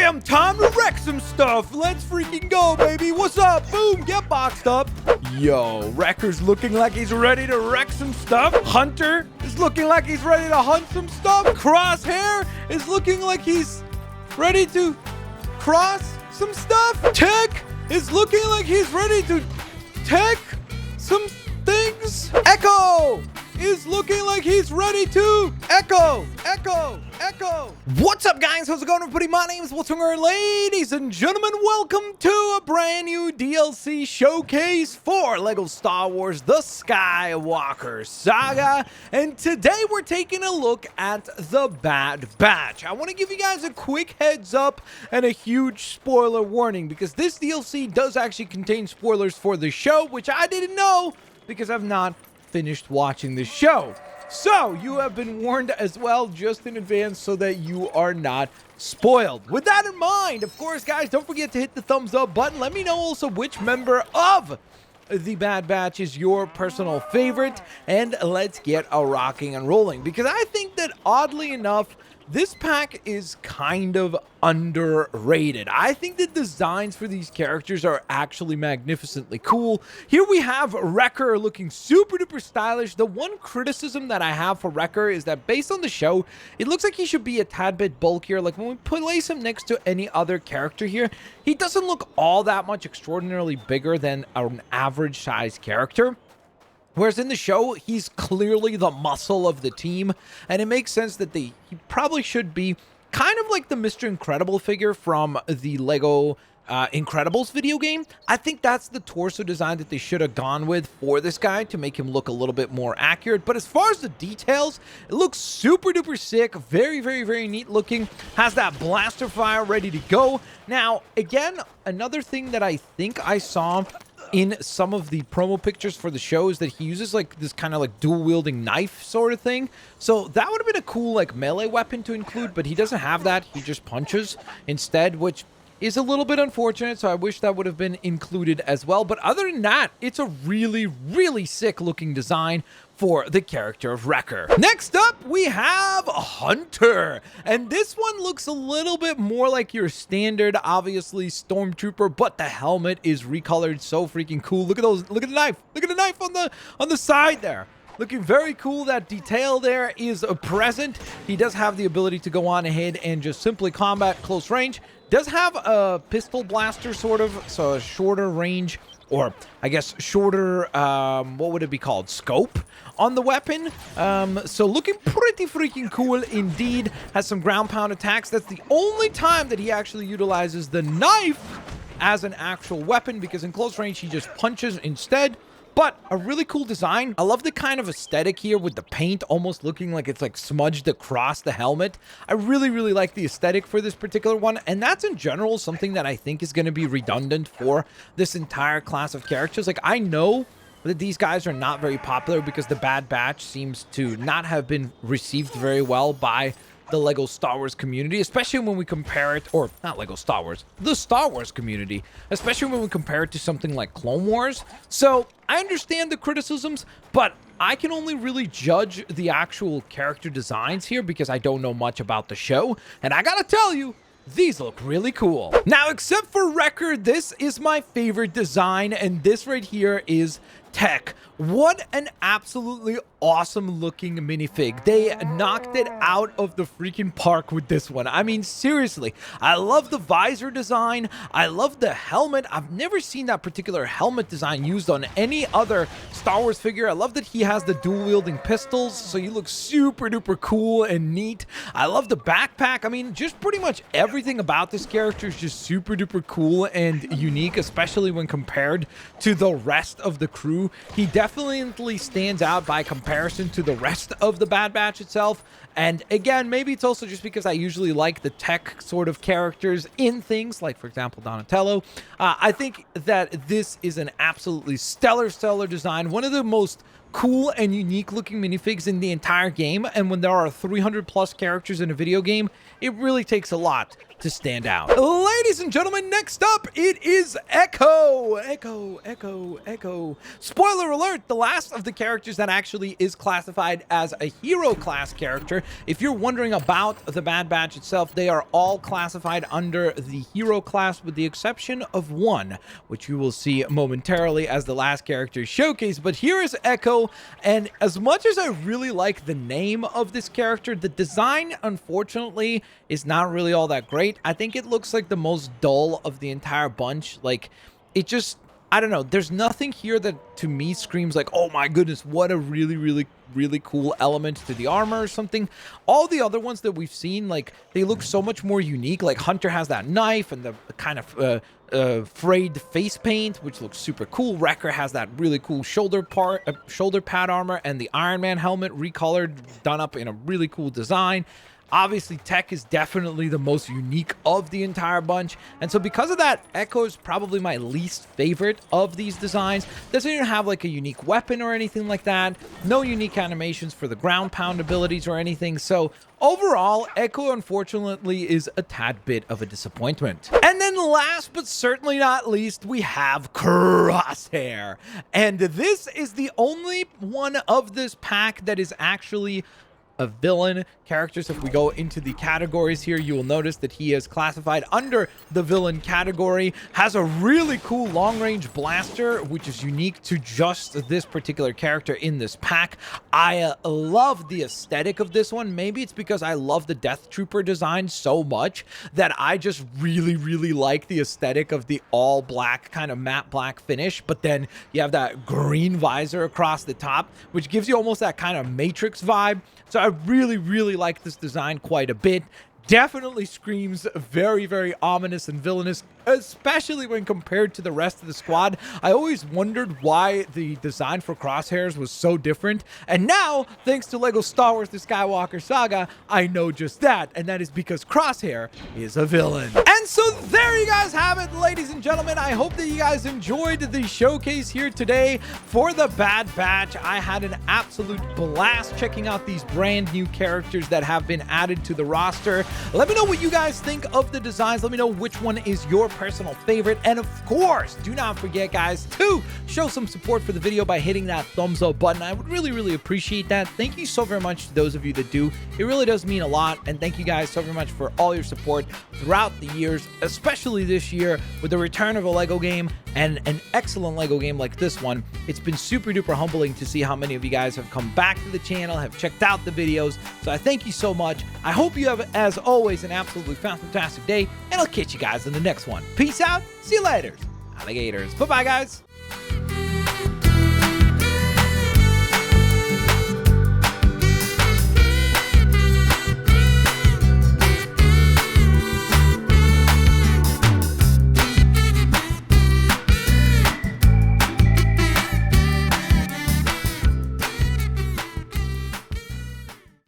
Damn, time to wreck some stuff. Let's freaking go, baby. What's up? Boom, get boxed up. Yo, Wrecker's looking like he's ready to wreck some stuff. Hunter is looking like he's ready to hunt some stuff. Crosshair is looking like he's ready to cross some stuff. Tech is looking like he's ready to tech some things. Echo is looking like he's ready to echo. What's up, guys? How's it going, everybody? My name is Blitzwinger. Ladies and gentlemen, welcome to a brand new DLC showcase for LEGO Star Wars The Skywalker Saga. And today we're taking a look at the Bad Batch. I want to give you guys a quick heads up and a huge spoiler warning, because this DLC does actually contain spoilers for the show, which I didn't know because I've not finished watching the show. So you have been warned as well, just in advance, so that you are not spoiled. With that in mind, of course, guys, don't forget to hit the thumbs up button. Let me know also which member of the Bad Batch is your personal favorite, and let's get a rocking and rolling, because I think that, oddly enough, this pack is kind of underrated. I think the designs for these characters are actually magnificently cool. Here we have Wrecker looking super duper stylish. The one criticism that I have for Wrecker is that based on the show, it looks like he should be a tad bit bulkier. Like when we place him next to any other character here, he doesn't look all that much extraordinarily bigger than an average size character. Whereas in the show, he's clearly the muscle of the team, and it makes sense that he probably should be kind of like the Mr. Incredible figure from the LEGO Incredibles video game. I think that's the torso design that they should have gone with for this guy to make him look a little bit more accurate. But as far as the details, it looks super duper sick, very, very, very neat looking. Has that blaster fire ready to go. Now, again, another thing that I think I saw in some of the promo pictures for the show is that he uses like this kind of like dual wielding knife sort of thing. So that would have been a cool like melee weapon to include, but he doesn't have that. He just punches instead, which is a little bit unfortunate. So I wish that would have been included as well. But other than that, it's a really, really sick looking design for the character of Wrecker. Next up, we have Hunter. And this one looks a little bit more like your standard, obviously, Stormtrooper, but the helmet is recolored so freaking cool. Look at those, look at the knife. Look at the knife on the side there. Looking very cool. That detail there is present. He does have the ability to go on ahead and just simply combat close range. Does have a pistol blaster sort of, so a shorter range, or I guess shorter, what would it be called? Scope on the weapon. So looking pretty freaking cool indeed. Has some ground pound attacks. That's the only time that he actually utilizes the knife as an actual weapon, because in close range he just punches instead. But a really cool design. I love the kind of aesthetic here with the paint almost looking like it's like smudged across the helmet. I really, really like the aesthetic for this particular one. And that's in general something that I think is going to be redundant for this entire class of characters. Like, I know that these guys are not very popular because the Bad Batch seems to not have been received very well by the LEGO Star Wars community, especially when we compare it, or not LEGO Star Wars, the Star Wars community, especially when we compare it to something like Clone Wars. So I understand the criticisms, but I can only really judge the actual character designs here because I don't know much about the show. And I gotta tell you, these look really cool. Now, except for Wrecker, this is my favorite design, and this right here is Tech. What an absolutely awesome looking minifig. They knocked it out of the freaking park with this one. I mean, seriously, I love the visor design. I love the helmet. I've never seen that particular helmet design used on any other Star Wars figure. I love that he has the dual wielding pistols, so he looks super duper cool and neat. I love the backpack. I mean, just pretty much everything about this character is just super duper cool and unique, especially when compared to the rest of the crew. He definitely stands out by comparison to the rest of the Bad Batch itself. And again, maybe it's also just because I usually like the tech sort of characters in things, like, for example, Donatello. I think that this is an absolutely stellar design. One of the most cool and unique looking minifigs in the entire game. And when there are 300 plus characters in a video game, it really takes a lot to stand out. Ladies and gentlemen, next up, it is Echo. Echo. Spoiler alert, the last of the characters that actually is classified as a hero class character. If you're wondering about the Bad Batch itself, they are all classified under the hero class with the exception of one, which you will see momentarily as the last character is showcased. But here is Echo, and as much as I really like the name of this character, the design, unfortunately, is not really all that great. I think it looks like the most dull of the entire bunch. Like, it just, I don't know. There's nothing here that to me screams like, oh my goodness, what a really cool element to the armor or something. All the other ones that we've seen, like, they look so much more unique. Like, Hunter has that knife and the kind of frayed face paint, which looks super cool. Wrecker has that really cool shoulder pad armor, and the Iron Man helmet recolored, done up in a really cool design. Obviously, Tech is definitely the most unique of the entire bunch. And so because of that, Echo is probably my least favorite of these designs. Doesn't even have like a unique weapon or anything like that. No unique animations for the ground pound abilities or anything. So overall, Echo, unfortunately, is a tad bit of a disappointment. And then last but certainly not least, we have Crosshair. And this is the only one of this pack that is actually a villain. Characters, if we go into the categories here, you will notice that he is classified under the villain category, has a really cool long-range blaster, which is unique to just this particular character in this pack. I love the aesthetic of this one. Maybe it's because I love the Death Trooper design so much that I just really like the aesthetic of the all black kind of matte black finish, but then you have that green visor across the top, which gives you almost that kind of Matrix vibe. So I really like this design quite a bit. Definitely screams very ominous and villainous, especially when compared to the rest of the squad. I always wondered why the design for Crosshairs was so different, and now, thanks to LEGO Star Wars The Skywalker Saga, I know just that, and that is because Crosshair is a villain. And so there you guys have it, ladies and gentlemen. I hope that you guys enjoyed the showcase here today for the Bad Batch. I had an absolute blast checking out these brand new characters that have been added to the roster. Let me know what you guys think of the designs. Let me know which one is your personal favorite. And of course, do not forget, guys, to show some support for the video by hitting that thumbs up button. I would really appreciate that. Thank you so very much to those of you that do. It really does mean a lot. And thank you guys so very much for all your support throughout the years, especially this year with the return of a LEGO game and an excellent LEGO game like this one. It's been super duper humbling to see how many of you guys have come back to the channel, have checked out the videos. So I thank you so much. I hope you have, as always, an absolutely fantastic day, and I'll catch you guys in the next one. Peace out. See you later, alligators. Bye-bye, guys.